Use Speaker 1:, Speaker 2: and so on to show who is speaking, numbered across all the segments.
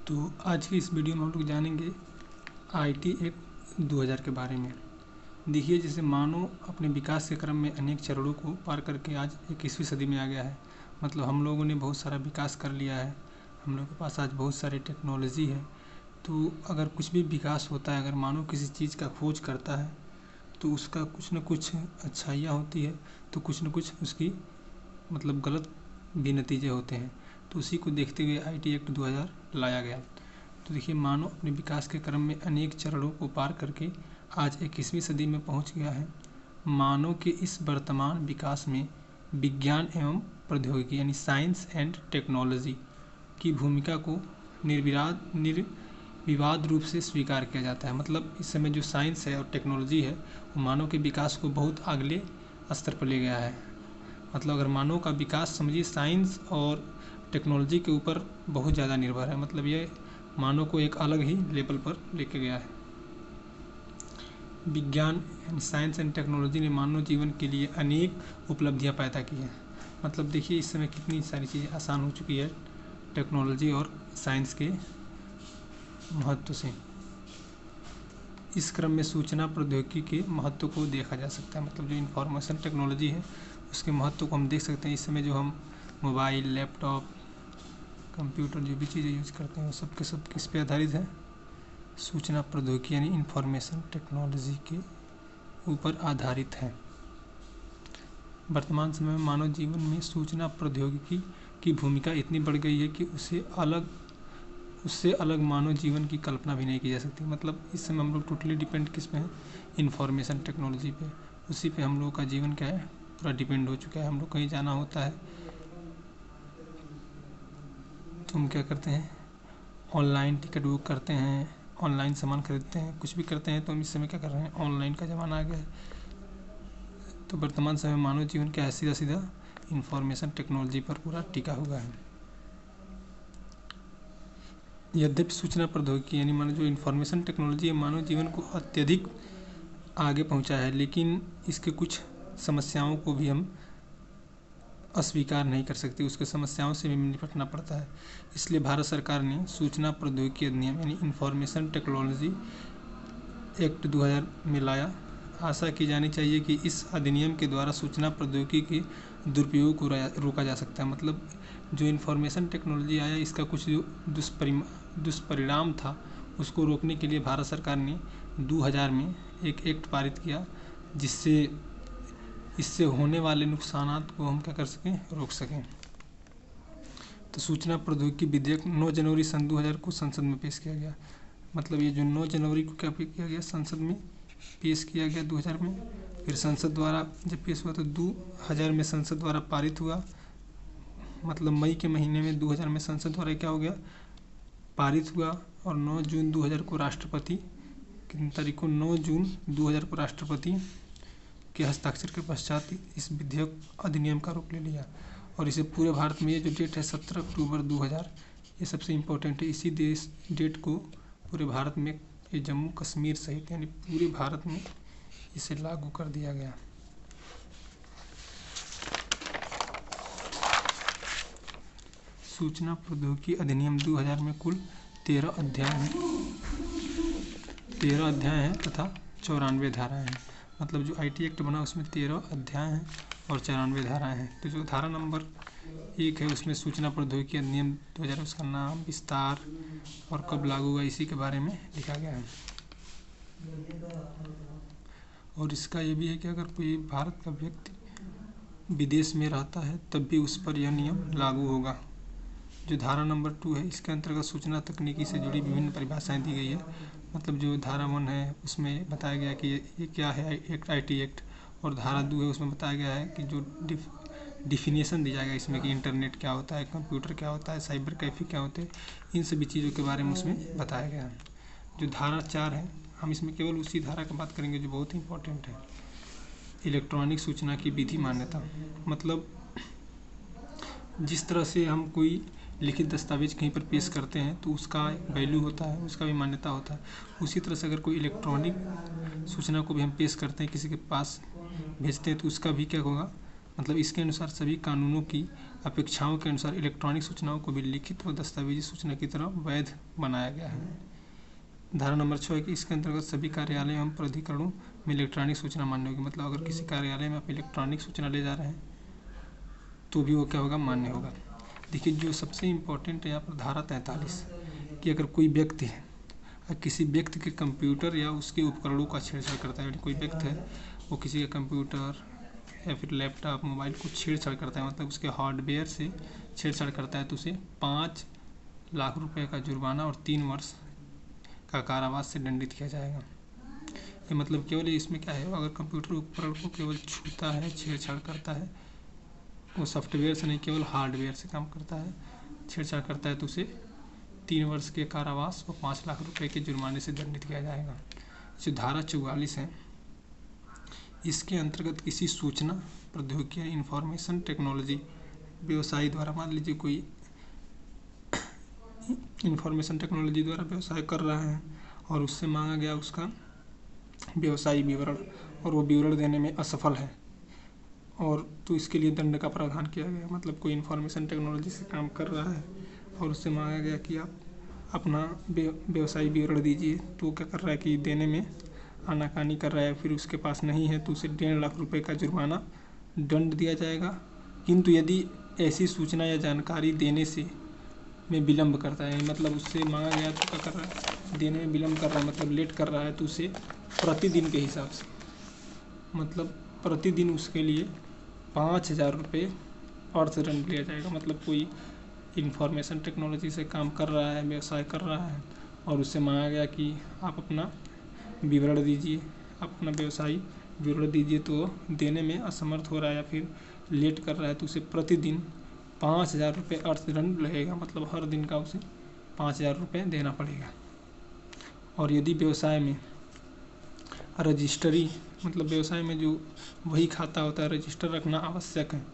Speaker 1: तो आज की इस वीडियो में हम लोग जानेंगे आईटी एक्ट 2000 के बारे में। देखिए, जैसे मानव अपने विकास के क्रम में अनेक चरणों को पार करके आज 21वीं सदी में आ गया है। मतलब हम लोगों ने बहुत सारा विकास कर लिया है, हम लोगों के पास आज बहुत सारी टेक्नोलॉजी है। तो अगर कुछ भी विकास होता है, अगर मानव किसी चीज़ का खोज करता है तो उसका कुछ न कुछ अच्छाइयाँ होती है, तो कुछ न कुछ उसकी मतलब गलत भी नतीजे होते हैं। तो उसी को देखते हुए आईटी एक्ट 2000 लाया गया। तो देखिए, मानव अपने विकास के क्रम में अनेक चरणों को पार करके आज 21वीं सदी में पहुंच गया है। मानव के इस वर्तमान विकास में विज्ञान एवं प्रौद्योगिकी यानी साइंस एंड टेक्नोलॉजी की भूमिका को निर्विवाद रूप से स्वीकार किया जाता है। मतलब इस समय जो साइंस है और टेक्नोलॉजी है वो मानव के विकास को बहुत अगले स्तर पर ले गया है। मतलब अगर मानव का विकास समझिए साइंस और टेक्नोलॉजी के ऊपर बहुत ज़्यादा निर्भर है। मतलब ये मानव को एक अलग ही लेवल पर लेके गया है। विज्ञान यानी साइंस एंड टेक्नोलॉजी ने मानव जीवन के लिए अनेक उपलब्धियां पैदा की हैं। मतलब देखिए, इस समय कितनी सारी चीज़ें आसान हो चुकी है टेक्नोलॉजी और साइंस के महत्व से। इस क्रम में सूचना प्रौद्योगिकी के महत्व को देखा जा सकता है। मतलब जो इंफॉर्मेशन टेक्नोलॉजी है उसके महत्व को हम देख सकते हैं। इस समय जो हम मोबाइल, लैपटॉप, कंप्यूटर जो भी चीज़ें यूज करते हैं वो सब के सब किस पे आधारित है? सूचना प्रौद्योगिकी यानी इंफॉर्मेशन टेक्नोलॉजी के ऊपर आधारित है। वर्तमान समय में मानव जीवन में सूचना प्रौद्योगिकी की भूमिका इतनी बढ़ गई है कि उससे अलग मानव जीवन की कल्पना भी नहीं की जा सकती। मतलब इस समय हम लोग टोटली डिपेंड किस पे हैं? इंफॉर्मेशन टेक्नोलॉजी पे। उसी पे हम लोगों का जीवन क्या है? पूरा डिपेंड हो चुका है। हम लोग कहीं जाना होता है तो हम क्या करते हैं? ऑनलाइन टिकट बुक करते हैं, ऑनलाइन सामान खरीदते हैं, कुछ भी करते हैं तो हम इस समय क्या कर रहे हैं? ऑनलाइन का ज़माना आ गया है। तो वर्तमान समय में मानव जीवन क्या है? सीधा सीधा इंफॉर्मेशन टेक्नोलॉजी पर पूरा टिका हुआ है। यद्यपि सूचना प्रौद्योगिकी यानी मानो जो इंफॉर्मेशन टेक्नोलॉजी है मानव जीवन को अत्यधिक आगे पहुंचा है, लेकिन इसके कुछ समस्याओं को भी हम अस्वीकार नहीं कर सकते। उसके समस्याओं से भी निपटना पड़ता है। इसलिए भारत सरकार ने सूचना प्रौद्योगिकी अधिनियम यानी इंफॉर्मेशन टेक्नोलॉजी एक्ट 2000 में लाया। आशा की जानी चाहिए कि इस अधिनियम के द्वारा सूचना प्रौद्योगिकी के दुरुपयोग को रोका जा सकता है। मतलब जो इंफॉर्मेशन टेक्नोलॉजी आया इसका कुछ जो दुष्परिणाम था उसको रोकने के लिए भारत सरकार ने 2000 में एक एक्ट पारित किया, जिससे इससे होने वाले नुकसानात को हम क्या कर सकें? रोक सकें। तो सूचना प्रौद्योगिकी विधेयक 9 जनवरी सन 2000 को संसद में पेश किया गया। मतलब ये जो 9 जनवरी को क्या किया गया? संसद में पेश किया गया 2000 में। फिर संसद द्वारा जब पेश हुआ तो 2000 में संसद द्वारा पारित हुआ। मतलब मई के महीने में 2000 में संसद द्वारा क्या हो गया? पारित हुआ। और 9 जून 2000 को राष्ट्रपति कितनी तारीख को? 9 जून 2000 को राष्ट्रपति के हस्ताक्षर के पश्चात इस विधेयक अधिनियम का रूप ले लिया। और इसे पूरे भारत में ये जो डेट है 17 अक्टूबर 2000, ये सबसे इम्पोर्टेंट है। इसी डेट को पूरे भारत में ये जम्मू कश्मीर सहित यानी पूरे भारत में इसे लागू कर दिया गया। सूचना प्रौद्योगिकी अधिनियम 2000 में कुल 13 अध्याय हैं तथा 94 धाराएं हैं। मतलब जो आईटी एक्ट बना उसमें 13 अध्याय हैं और 94 धाराएं हैं। तो जो धारा नंबर 1 है उसमें सूचना प्रौद्योगिकी अधिनियम 2000, उसका नाम, विस्तार और कब लागू हुआ इसी के बारे में लिखा गया है। और इसका ये भी है कि अगर कोई भारत का व्यक्ति विदेश में रहता है तब भी उस पर यह नियम लागू होगा। जो धारा नंबर 2 है इसके अंतर्गत सूचना तकनीकी से जुड़ी विभिन्न परिभाषाएं दी गई है। मतलब जो धारा 1 है उसमें बताया गया कि ये क्या है एक आईटी एक्ट, और धारा 2 है उसमें बताया गया है कि जो डिफिनेशन दी जाएगा इसमें कि इंटरनेट क्या होता है, कंप्यूटर क्या होता है, साइबर कैफे क्या होते हैं, इन सभी चीज़ों के बारे में उसमें बताया गया है। जो धारा 4 है हम इसमें केवल उसी धारा की बात करेंगे जो बहुत इंपॉर्टेंट है, इलेक्ट्रॉनिक सूचना की विधि मान्यता। मतलब जिस तरह से हम कोई लिखित दस्तावेज कहीं पर पेश करते हैं तो उसका वैल्यू होता है, उसका भी मान्यता होता है। उसी तरह से अगर कोई इलेक्ट्रॉनिक सूचना को भी हम पेश करते हैं, किसी के पास भेजते हैं तो उसका भी क्या होगा? मतलब इसके अनुसार सभी कानूनों की अपेक्षाओं के अनुसार इलेक्ट्रॉनिक सूचनाओं को भी लिखित व दस्तावेजी सूचना की तरह वैध बनाया गया है। धारा नंबर 6 है कि इसके अंतर्गत सभी कार्यालय एवं प्राधिकरणों में इलेक्ट्रॉनिक सूचना मान्य होगी। मतलब अगर किसी कार्यालय में आप इलेक्ट्रॉनिक सूचना ले जा रहे हैं तो भी वो क्या होगा, मान्य होगा। देखिए जो सबसे इम्पोर्टेंट है यहाँ पर धारा 43 कि अगर कोई व्यक्ति है किसी व्यक्ति के कंप्यूटर या उसके उपकरणों का छेड़छाड़ करता है, कोई व्यक्ति है वो किसी का कंप्यूटर या फिर लैपटॉप मोबाइल को छेड़छाड़ करता है, मतलब उसके हार्डवेयर से छेड़छाड़ करता है, तो उसे 5 लाख रुपए का जुर्माना और 3 वर्ष का कारावास से दंडित किया जाएगा। ये मतलब केवल इसमें क्या है, अगर कंप्यूटर उपकरण को केवल छूता है, छेड़छाड़ करता है, वो सॉफ्टवेयर से नहीं केवल हार्डवेयर से काम करता है, छेड़छाड़ करता है, तो उसे 3 वर्ष के कारावास और 5 लाख रुपए के जुर्माने से दंडित किया जाएगा। जो धारा 44 है इसके अंतर्गत किसी सूचना प्रौद्योगिकी इंफॉर्मेशन टेक्नोलॉजी व्यवसायी द्वारा, मान लीजिए कोई इंफॉर्मेशन टेक्नोलॉजी द्वारा व्यवसाय कर रहा है और उससे मांगा गया उसका व्यवसायिक विवरण और वो विवरण देने में असफल है और तो इसके लिए दंड का प्रावधान किया गया। मतलब कोई इंफॉर्मेशन टेक्नोलॉजी से काम कर रहा है और उससे मांगा गया कि आप अपना व्यवसायिक विवरण दीजिए, तो क्या कर रहा है कि देने में आनाकानी कर रहा है, फिर उसके पास नहीं है तो उसे 1.5 लाख रुपए का जुर्माना दंड दिया जाएगा। किंतु यदि ऐसी सूचना या जानकारी देने से में विलम्ब करता है, मतलब उससे मांगा गया तो क्या कर रहा है, देने में विलम्ब कर रहा है, मतलब लेट कर रहा है, तो उसे प्रतिदिन के हिसाब से, मतलब प्रतिदिन उसके लिए 5,000 रुपये अर्थदंड लिया जाएगा। मतलब कोई इंफॉर्मेशन टेक्नोलॉजी से काम कर रहा है, व्यवसाय कर रहा है और उससे मांगा गया कि आप अपना विवरण दीजिए, आप अपना व्यवसायी विवरण दीजिए, तो देने में असमर्थ हो रहा है या फिर लेट कर रहा है, तो उसे प्रतिदिन 5,000 रुपये अर्थदंड लगेगा। मतलब हर दिन का उसे 5,000 रुपये देना पड़ेगा। और यदि व्यवसाय में रजिस्ट्री, मतलब व्यवसाय में जो वही खाता होता है, रजिस्टर रखना आवश्यक है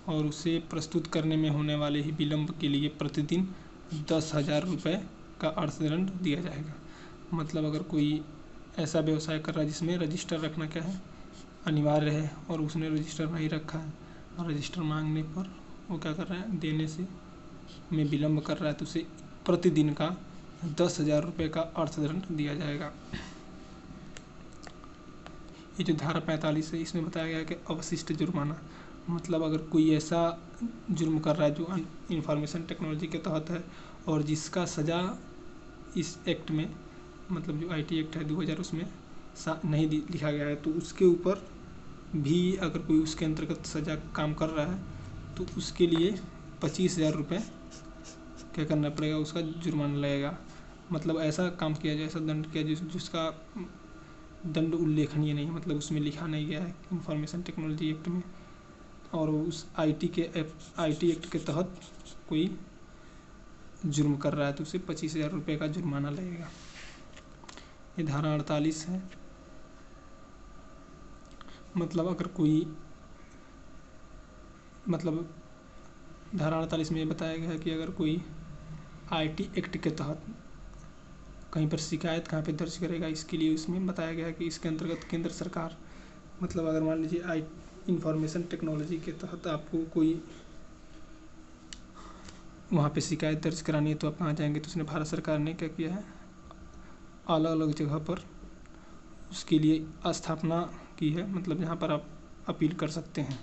Speaker 1: और उसे प्रस्तुत करने में होने वाले ही विलम्ब के लिए प्रतिदिन 10,000 रुपये का अर्थदंड दिया जाएगा। मतलब अगर कोई ऐसा व्यवसाय कर रहा है जिसमें रजिस्टर रखना क्या है, अनिवार्य है, और उसने रजिस्टर नहीं रखा है और रजिस्टर मांगने पर वो क्या कर रहा है, देने से में विलम्ब कर रहा है, तो उसे प्रतिदिन का 10,000 रुपये का अर्थदंड दिया जाएगा। ये जो धारा 45 है इसमें बताया गया है कि अवशिष्ट जुर्माना, मतलब अगर कोई ऐसा जुर्म कर रहा है जो इंफॉर्मेशन टेक्नोलॉजी के तहत है और जिसका सज़ा इस एक्ट में, मतलब जो IT एक्ट है 2000 उसमें नहीं लिखा गया है, तो उसके ऊपर भी अगर कोई उसके अंतर्गत सज़ा काम कर रहा है तो उसके लिए 25,000 रुपये क्या करना पड़ेगा, उसका जुर्माना लगेगा। मतलब ऐसा काम किया जाए, ऐसा दंड किया जिसका दंड उल्लेखनीय नहीं, मतलब उसमें लिखा नहीं गया है इंफॉर्मेशन टेक्नोलॉजी एक्ट में, और उस IT एक्ट के तहत कोई जुर्म कर रहा है तो उसे 25,000 रुपये का जुर्माना लगेगा। ये धारा 48 है। मतलब अगर कोई, मतलब धारा 48 में ये बताया गया है कि अगर कोई IT एक्ट के तहत कहीं पर शिकायत कहाँ पे दर्ज करेगा, इसके लिए उसमें बताया गया है कि इसके अंतर्गत केंद्र सरकार, मतलब अगर मान लीजिए इंफॉर्मेशन टेक्नोलॉजी के तहत आपको कोई वहाँ पे शिकायत दर्ज करानी है तो आप कहाँ जाएंगे, तो उसने भारत सरकार ने क्या किया है, अलग अलग जगह पर उसके लिए स्थापना की है, मतलब जहाँ पर आप अपील कर सकते हैं।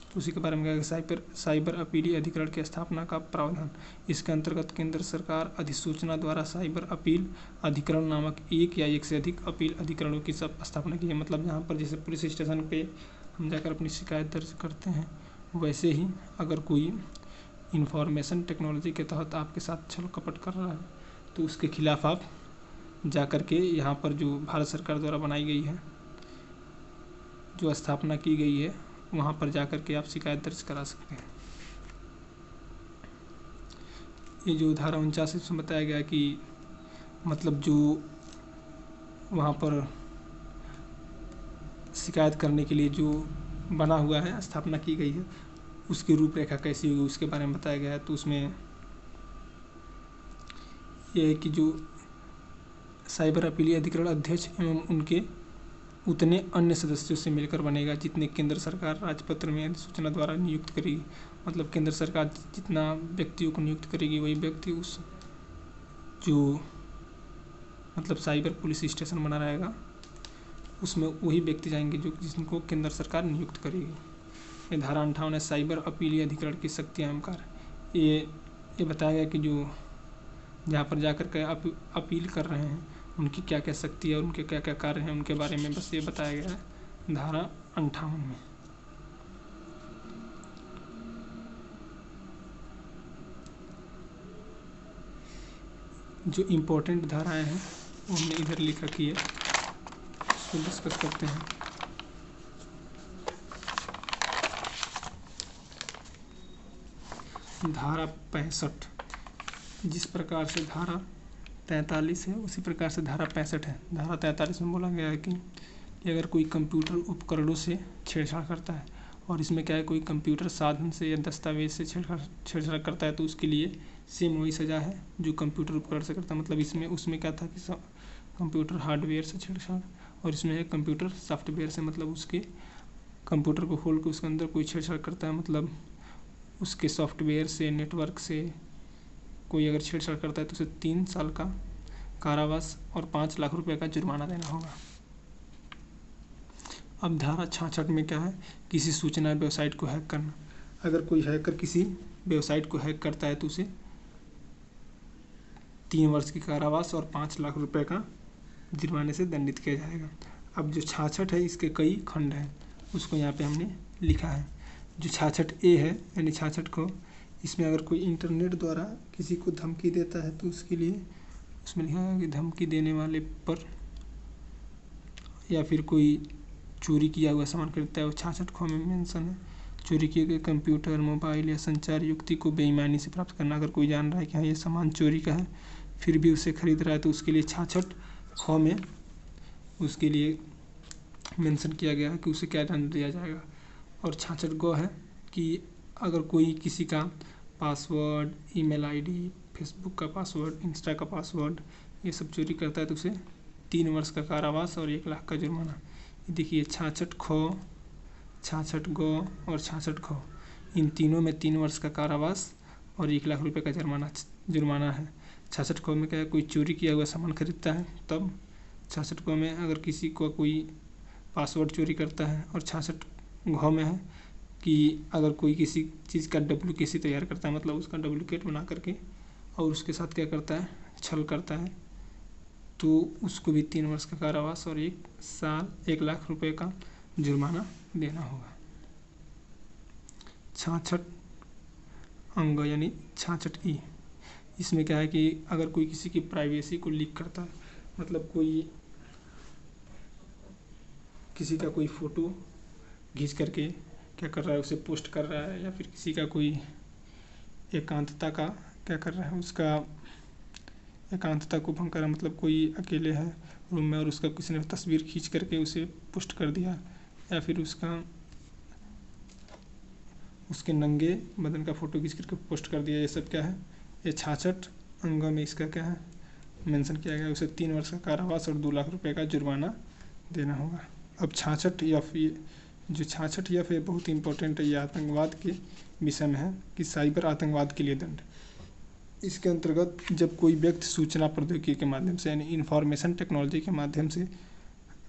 Speaker 1: तो उसी के बारे में कहा कि साइबर अपीली अधिकरण की स्थापना का प्रावधान। इसके अंतर्गत केंद्र सरकार अधिसूचना द्वारा साइबर अपील अधिकरण नामक एक या एक से अधिक अपील अधिकरणों की सब स्थापना की है। मतलब जहाँ पर जैसे पुलिस स्टेशन पे हम जाकर अपनी शिकायत दर्ज करते हैं, वैसे ही अगर कोई इंफॉर्मेशन टेक्नोलॉजी के तहत आपके साथ छल कपट कर रहा है तो उसके खिलाफ आप जाकर के यहाँ पर जो भारत सरकार द्वारा बनाई गई है, जो स्थापना की गई है, वहाँ पर जाकर के आप शिकायत दर्ज करा सकते हैं। ये जो धारा 49 इसमें बताया गया कि मतलब जो वहाँ पर शिकायत करने के लिए जो बना हुआ है, स्थापना की गई है, उसकी रूपरेखा कैसी होगी उसके बारे में बताया गया है। तो उसमें यह है कि जो साइबर अपीली अधिकरण अध्यक्ष एवं उनके उतने अन्य सदस्यों से मिलकर बनेगा जितने केंद्र सरकार राजपत्र में अधिसूचना द्वारा नियुक्त करेगी। मतलब केंद्र सरकार जितना व्यक्तियों को नियुक्त करेगी वही व्यक्ति उस जो मतलब साइबर पुलिस स्टेशन बना रहेगा उसमें वही व्यक्ति जाएंगे जो जिनको केंद्र सरकार नियुक्त करेगी। ये धारा 58 है साइबर अपीलीय अधिकरण की शक्तियाँ एवं कार्य। ये बताया गया कि जो जहाँ पर जाकर के अपील कर रहे हैं उनकी क्या क्या शक्ति है, उनके क्या क्या कार्य हैं, उनके बारे में बस ये बताया गया है धारा 58 में। जो इम्पोर्टेंट धाराएं हैं वो हमने इधर लिख रखी है, उसको डिस्कस करते हैं। धारा 65 जिस प्रकार से धारा 43 है उसी प्रकार से धारा 65 है। धारा 43 में बोला गया है कि अगर कोई कंप्यूटर उपकरणों से छेड़छाड़ करता है और इसमें क्या है कोई कंप्यूटर साधन से या दस्तावेज से छेड़छाड़ करता है तो उसके लिए सेम वही सज़ा है जो कंप्यूटर उपकरण से करता है। मतलब इसमें उसमें क्या था कि कंप्यूटर हार्डवेयर से छेड़छाड़ और इसमें है कंप्यूटर सॉफ्टवेयर से। मतलब उसके कंप्यूटर को खोल के उसके अंदर कोई छेड़छाड़ करता है, मतलब उसके सॉफ्टवेयर से नेटवर्क से कोई अगर छेड़छाड़ करता है तो उसे 3 साल का कारावास और 5 लाख रुपए का जुर्माना देना होगा। अब धारा 66 में क्या है, किसी सूचना वेबसाइट को हैक करना। अगर कोई हैकर किसी वेबसाइट को हैक करता है तो उसे 3 वर्ष की कारावास और 5 लाख रुपए का जुर्माने से दंडित किया जाएगा। अब जो 66 है इसके कई खंड हैं, उसको यहाँ पे हमने लिखा है। जो 66A है यानी 66 को, इसमें अगर कोई इंटरनेट द्वारा किसी को धमकी देता है तो उसके लिए उसमें लिखा है कि धमकी देने वाले पर या फिर कोई चोरी किया हुआ सामान खरीदता है वो 66 ख में मेंशन है। चोरी किए गए कंप्यूटर, मोबाइल या संचार युक्ति को बेईमानी से प्राप्त करना। अगर कोई जान रहा है कि हाँ ये सामान चोरी का है फिर भी उसे खरीद रहा है तो उसके लिए 66 ख में उसके लिए मेंशन किया गया है कि उसे क्या दंड दिया जाएगा। और 66 ग है कि अगर कोई किसी का पासवर्ड, ईमेल आईडी, फेसबुक का पासवर्ड, इंस्टा का पासवर्ड ये सब चोरी करता है तो उसे 3 वर्ष का कारावास और 1 लाख का जुर्माना। देखिए 66 ख, 66 ग और 66 ख इन तीनों में 3 वर्ष का कारावास और 1 लाख रुपए का जुर्माना है। 66 ख में क्या है, कोई चोरी किया हुआ सामान खरीदता है तब। 66 क में अगर किसी को कोई पासवर्ड चोरी करता है। और 66 घ में है कि अगर कोई किसी चीज़ का डुप्लीकेसी तैयार करता है, मतलब उसका डुप्लीकेट बना करके और उसके साथ क्या करता है, छल करता है, तो उसको भी 3 वर्ष का कारावास और 1 साल 1 लाख रुपए का जुर्माना देना होगा। 66 अंग यानी 66E, इसमें क्या है कि अगर कोई किसी की प्राइवेसी को लीक करता है, मतलब कोई किसी का कोई फ़ोटो खींच करके क्या कर रहा है उसे पोस्ट कर रहा है, या फिर किसी का कोई एकांतता का क्या कर रहा है, उसका एकांतता को भंग कर रहा है। मतलब कोई अकेले है रूम में और उसका किसी ने तस्वीर खींच करके उसे पोस्ट कर दिया, या फिर उसके नंगे बदन का फ़ोटो खींच करके पोस्ट कर दिया। ये सब क्या है, ये 66 अंगों में इसका क्या है मेंशन किया गया। उसे 3 वर्ष का कारावास और 2 लाख रुपए का जुर्माना देना होगा। अब 66F, जो 66F है बहुत इंपॉर्टेंट है, ये आतंकवाद के विषय में है कि साइबर आतंकवाद के लिए दंड। इसके अंतर्गत जब कोई व्यक्ति सूचना प्रौद्योगिकी के माध्यम से यानी इंफॉर्मेशन टेक्नोलॉजी के माध्यम से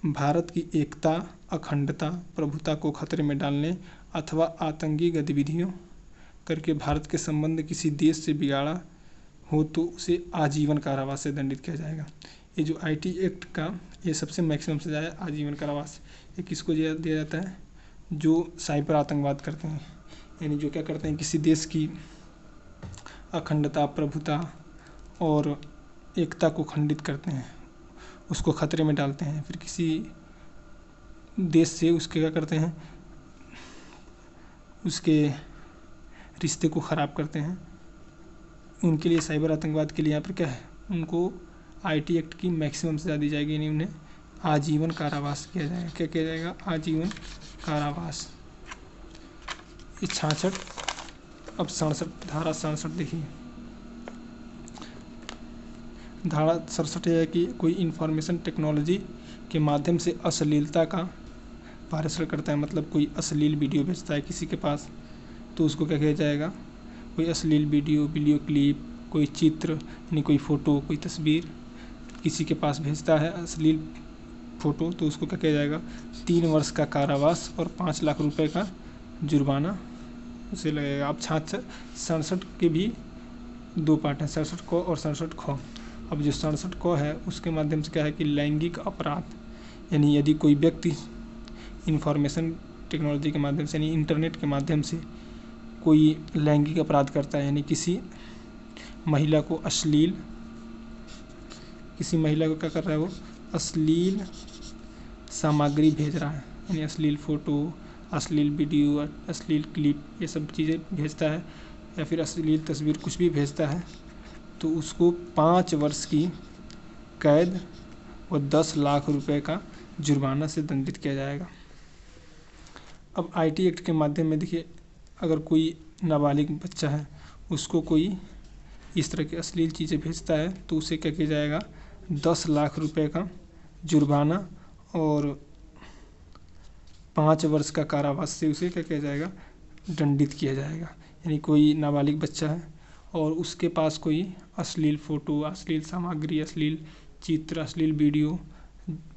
Speaker 1: भारत की एकता, अखंडता, प्रभुता को खतरे में डालने अथवा आतंकी गतिविधियों करके भारत के संबंध किसी देश से बिगाड़ा हो तो उसे आजीवन कारावास से दंडित किया जाएगा। ये जो IT एक्ट का ये सबसे मैक्सिमम सजा है आजीवन कारावास। ये किसको दिया जाता है, जो साइबर आतंकवाद करते हैं, यानी जो क्या करते हैं किसी देश की अखंडता, प्रभुता और एकता को खंडित करते हैं, उसको खतरे में डालते हैं, फिर किसी देश से उसके क्या करते हैं उसके रिश्ते को ख़राब करते हैं। उनके लिए साइबर आतंकवाद के लिए यहाँ पर क्या है, उनको IT एक्ट की मैक्सिमम सजा दी जाएगी, यानी उन्हें आजीवन कारावास किया जाएगा। क्या किया जाएगा, आजीवन कारावास। ये 66। अब 67 धारा 67 देखिए। धारा 67 है कि कोई इंफॉर्मेशन टेक्नोलॉजी के माध्यम से अश्लीलता का पारिश्रण करता है, मतलब कोई अश्लील वीडियो भेजता है किसी के पास तो उसको क्या किया जाएगा, कोई अश्लील वीडियो क्लिप, कोई चित्र यानी कोई फ़ोटो, कोई तस्वीर किसी के पास भेजता है अश्लील फ़ोटो तो उसको क्या किया जाएगा, 3 वर्ष का कारावास और 5 लाख रुपए का जुर्माना उसे लगेगा। अब 67 के भी 2 पार्ट हैं, 67 क और 67 ख। अब जो 67 क है उसके माध्यम से क्या है कि लैंगिक अपराध, यानी यदि कोई व्यक्ति इंफॉर्मेशन टेक्नोलॉजी के माध्यम से यानी इंटरनेट के माध्यम से कोई लैंगिक अपराध करता है, यानी किसी महिला को क्या कर रहा है, वो अश्लील सामग्री भेज रहा है, यानी अश्लील फ़ोटो, अश्लील वीडियो, अश्लील क्लिप, ये सब चीज़ें भेजता है या फिर अश्लील तस्वीर कुछ भी भेजता है तो उसको 5 वर्ष की कैद और 10 लाख रुपए का जुर्माना से दंडित किया जाएगा। अब आईटी एक्ट के माध्यम में देखिए, अगर कोई नाबालिग बच्चा है उसको कोई इस तरह की अश्लील चीज़ें भेजता है तो उसे क्या किया जाएगा, 10 लाख रुपए का जुर्माना और 5 वर्ष का कारावास से उसे क्या किया जाएगा, दंडित किया जाएगा। यानी कोई नाबालिग बच्चा है और उसके पास कोई अश्लील फ़ोटो, अश्लील सामग्री, अश्लील चित्र, अश्लील वीडियो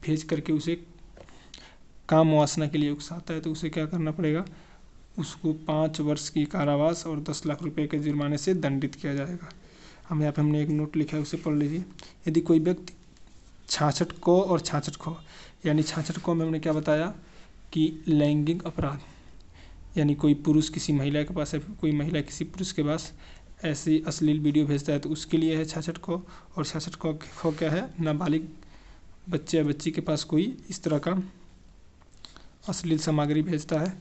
Speaker 1: भेज करके उसे काम वासना के लिए उकसाता है तो उसे क्या करना पड़ेगा, उसको 5 वर्ष की कारावास और 10 लाख रुपए के जुर्माने से दंडित किया जाएगा। हम यहाँ पे हमने एक नोट लिखा है उसे पढ़ लीजिए। यदि कोई व्यक्ति 66 क और 66 ख, यानी 66 क में हमने क्या बताया कि लैंगिक अपराध, यानी कोई पुरुष किसी महिला के पास है, कोई महिला किसी पुरुष के पास ऐसी अश्लील वीडियो भेजता है तो उसके लिए है 66 क। और 66 ख क्या है, नाबालिग बच्चे या बच्ची के पास कोई इस तरह का अश्लील सामग्री भेजता है,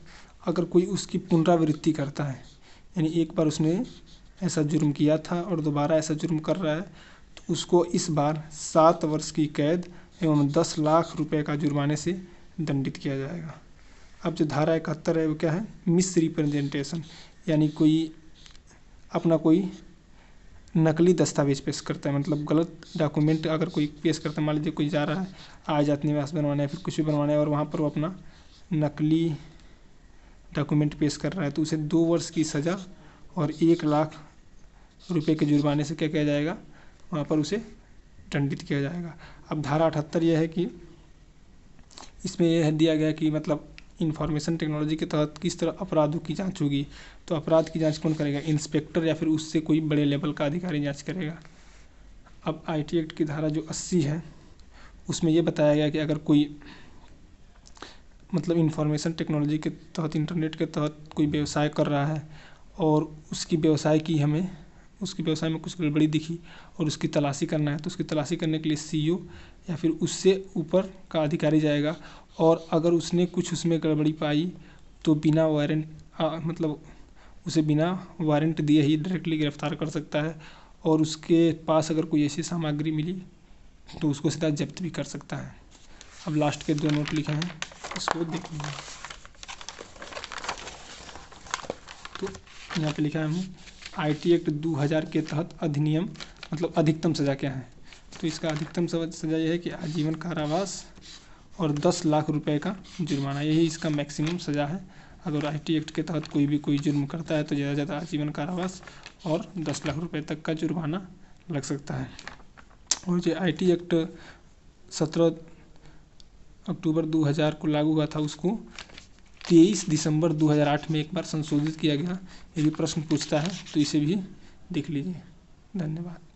Speaker 1: अगर कोई उसकी पुनरावृत्ति करता है, यानी एक बार उसने ऐसा जुर्म किया था और दोबारा ऐसा जुर्म कर रहा है तो उसको इस बार 7 वर्ष की कैद एवं 10 लाख रुपए का जुर्माने से दंडित किया जाएगा। अब जो धारा 71 है वो क्या है, मिस रिप्रेजेंटेशन, यानी कोई अपना कोई नकली दस्तावेज पेश करता है, मतलब गलत डॉक्यूमेंट अगर कोई पेश करता है, मान लीजिए कोई जा रहा है आय जाति निवास बनवाना है फिर कुछ भी बनवाना है और वहाँ पर वो अपना नकली डॉक्यूमेंट पेश कर रहा है तो उसे 2 वर्ष की सज़ा और 1 लाख रुपए के जुर्माने से क्या किया जाएगा, वहाँ पर उसे दंडित किया जाएगा। अब धारा 78 यह है कि इसमें यह दिया गया कि मतलब इंफॉर्मेशन टेक्नोलॉजी के तहत किस तरह अपराधों की जांच होगी, तो अपराध की जांच कौन करेगा, इंस्पेक्टर या फिर उससे कोई बड़े लेवल का अधिकारी जांच करेगा। अब आईटी एक्ट की धारा जो 80 है उसमें यह बताया गया कि अगर कोई मतलब इंफॉर्मेशन टेक्नोलॉजी के तहत इंटरनेट के तहत कोई व्यवसाय कर रहा है और उसकी व्यवसाय में कुछ गड़बड़ी दिखी और उसकी तलाशी करना है तो उसकी तलाशी करने के लिए सीईओ या फिर उससे ऊपर का अधिकारी जाएगा और अगर उसने कुछ उसमें गड़बड़ी पाई तो बिना वारंट दिए ही डायरेक्टली गिरफ्तार कर सकता है और उसके पास अगर कोई ऐसी सामग्री मिली तो उसको सीधा जब्त भी कर सकता है। अब लास्ट के 2 नोट लिखे हैं उसको देख लीजिए। तो यहाँ पे लिखा है हमने आईटी एक्ट 2000 के तहत अधिनियम मतलब अधिकतम सज़ा क्या है, तो इसका अधिकतम सज़ा यह है कि आजीवन कारावास और 10 लाख रुपए का जुर्माना, यही इसका मैक्सिमम सज़ा है। अगर आईटी एक्ट के तहत कोई जुर्म करता है तो ज़्यादा से ज़्यादा आजीवन कारावास और 10 लाख रुपए तक का जुर्माना लग सकता है। और जो आईटी एक्ट 17 अक्टूबर 2000 को लागू हुआ था उसको 23 दिसंबर 2008 में एक बार संशोधित किया गया। यदि प्रश्न पूछता है तो इसे भी देख लीजिए। धन्यवाद।